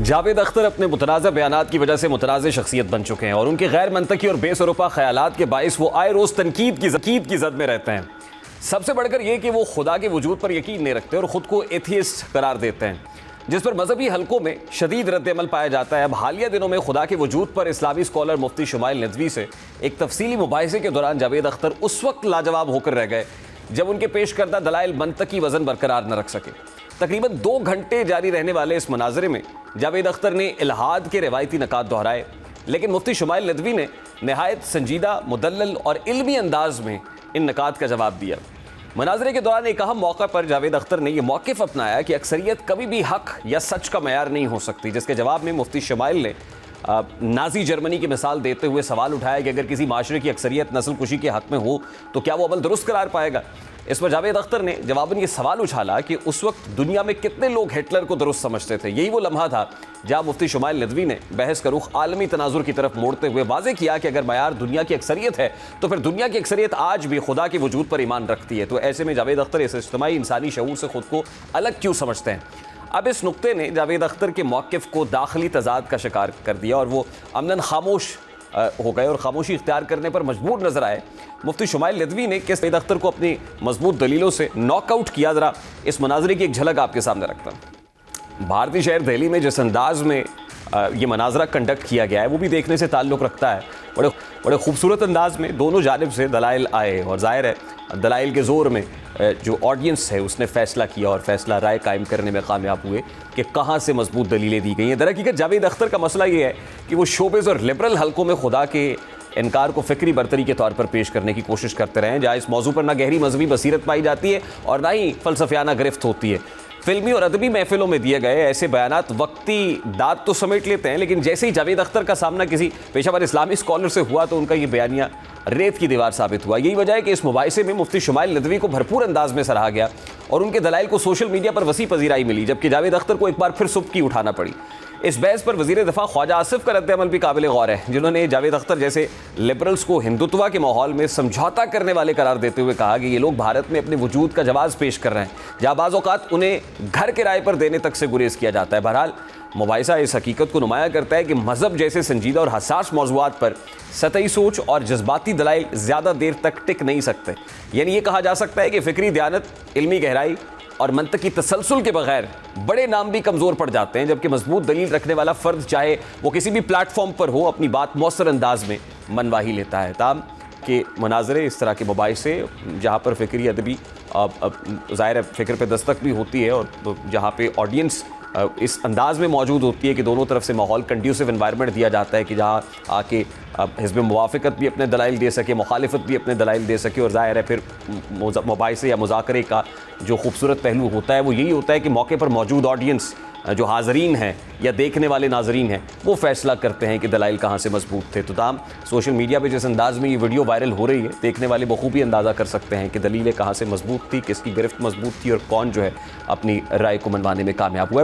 जावेद अख्तर अपने मुतनाज़ा बयानात की वजह से मुतनाज़ शख्सियत बन चुके हैं और उनके गैर मंतकी और बेसरोपा ख्यालात के बाइस वो आए रोज़ तनकीद की जद में रहते हैं। सबसे बढ़कर यह कि वो खुदा के वजूद पर यकीन नहीं रखते और ख़ुद को एथियस्ट करार देते हैं, जिस पर मजहबी हलकों में शदीद रद्द-ए-अमल पाया जाता है। अब हालिया दिनों में खुदा के वजूद पर इस्लामी स्कॉलर मुफ्ती शुमाइल नदवी से एक तफसीली मुबाहिसे के दौरान जावेद अख्तर उस वक्त लाजवाब होकर रह गए जब उनके पेश करदा दलाइल मंतकी वजन बरकरार न रख सके। तकरीबन 2 घंटे जारी रहने वाले इस मुनाजरे में जावेद अख्तर ने इल्हाद के रवायती नकात दोहराए, लेकिन मुफ्ती शुमाइल नदवी ने नहायत संजीदा, मुदल्लल और इल्मी अंदाज में इन नकात का जवाब दिया। मुनाजरे के दौरान एक अहम मौका पर जावेद अख्तर ने यह मौक़िफ़ अपनाया कि अक्सरियत कभी भी हक या सच का मयार नहीं हो सकती, जिसके जवाब में मुफ्ती शुमाइल ने नाजी जर्मनी की मिसाल देते हुए सवाल उठाया कि अगर किसी माशरे की अक्सरियत नस्ल कुशी के हक़ में हो तो क्या वो अमल दुरुस्त करार पाएगा। इस पर जावेद अख्तर ने जवाबन ये सवाल उछाला कि उस वक्त दुनिया में कितने लोग हिटलर को दुरुस्त समझते थे। यही वो लम्हा था जहाँ मुफ्ती शुमाइल नदवी ने बहस का रुख आलमी तनाजुर की तरफ मोड़ते हुए वाज़ेह किया कि अगर मयार दुनिया की अक्सरियत है तो फिर दुनिया की अक्सरियत आज भी खुदा के वजूद पर ईमान रखती है। तो ऐसे में जावेद अख्तर इस इज्तिमाई इंसानी शऊर से ख़ुद को अलग क्यों समझते हैं। अब इस नुक्ते ने जावेद अख्तर के मौक़िफ़ को दाखिली तज़ाद का शिकार कर दिया और वो अमनन खामोश हो गए और खामोशी इख्तियार करने पर मजबूर नजर आए। मुफ्ती शुमाइल नदवी ने किस जावेद अख्तर को अपनी मजबूत दलीलों से नॉकआउट किया, ज़रा इस मनाजरे की एक झलक आपके सामने रखता हूँ। भारतीय शहर दिल्ली में जिस अंदाज में ये मनाजरा कंडक्ट किया गया है वो भी देखने से ताल्लुक़ रखता है। बड़े खूबसूरत अंदाज में दोनों जानिब से दलाइल आए और ज़ाहिर है दलाइल के ज़ोर में जो ऑडियंस है उसने फ़ैसला किया और फ़ैसला राय कायम करने में कामयाब हुए कि कहाँ से मजबूत दलीलें दी गई हैं। दरहकीकत जावेद अख्तर का मसला ये है कि वो शोबिज़ और लिबरल हलकों में खुदा के इनकार को फ़िक्री बर्तरी के तौर पर पेश करने की कोशिश करते रहे हैं, जहाँ इस मौजू पर ना गहरी मजहबी बसीरत पाई जाती है और ना ही फ़लसफ़ियाना गिरफ्त होती है। फिल्मी और अदबी महफिलों में दिए गए ऐसे बयानात वक्ती दाद तो समेट लेते हैं, लेकिन जैसे ही जावेद अख्तर का सामना किसी पेशावर इस्लामी स्कॉलर से हुआ तो उनका ये बयानिया रेत की दीवार साबित हुआ। यही वजह है कि इस मुबाहिसे में मुफ्ती शुमाइल नदवी को भरपूर अंदाज में सराहा गया और उनके दलाइल को सोशल मीडिया पर वसी पजीराई मिली, जबकि जावेद अख्तर को एक बार फिर सुबकी उठाना पड़ी। इस बहस पर वज़ीर दिफा ख्वाजा आसिफ का रद्द-ए-अमल भी काबिल गौर है, जिन्होंने जावेद अख्तर जैसे लिबरल्स को हिंदुत्वा के माहौल में समझौता करने वाले करार देते हुए कहा कि ये लोग भारत में अपने वजूद का जवाज़ पेश कर रहे हैं, जहाँ बाज़ औक़ात उन्हें घर किराए पर देने तक से गुरेज किया जाता है। बहरहाल मुबाहिसा इस हकीकत को नुमाया करता है कि मज़हब जैसे संजीदा और हसास मौज़ूआत पर सतही सोच और जज्बाती दलाइल ज़्यादा देर तक टिक नहीं सकते। यानी ये कहा जा सकता है कि फ़िक्री दयानत, इल्मी गहराई और मंतकी तसलसल के बगैर बड़े नाम भी कमज़ोर पड़ जाते हैं, जबकि मजबूत दलील रखने वाला फ़र्द चाहे वो किसी भी प्लेटफॉर्म पर हो अपनी बात मौसर अंदाज में मनवा ही लेता है। ताम के मनाजरे इस तरह के मुबाहिसे जहाँ पर फ़िक्री अदबी ज़ाहिर फ़िक्र पे दस्तक भी होती है और जहाँ पे ऑडियंस इस अंदाज में मौजूद होती है कि दोनों तरफ से माहौल कंड्यूसिव एनवायरनमेंट दिया जाता है कि जहाँ आके हिज़्ब मुवाफ़िक़त भी अपने दलाइल दे सके, मुखालिफत भी अपने दलाइल दे सके। और ज़ाहिर है फिर मुबाहिसे या मुज़ाकरे का जो खूबसूरत पहलू होता है वो यही होता है कि मौके पर मौजूद ऑडियंस जो हाज़रीन हैं या देखने वाले नाजरीन हैं वो फ़ैसला करते हैं कि दलाइल कहाँ से मजबूत थे। तो ताम सोशल मीडिया पे जिस अंदाज में ये वीडियो वायरल हो रही है, देखने वाले बखूबी अंदाज़ा कर सकते हैं कि दलीलें कहाँ से मजबूत थी, किसकी गिरफ्त मजबूत थी और कौन जो है अपनी राय को मनवाने में कामयाब हुआ।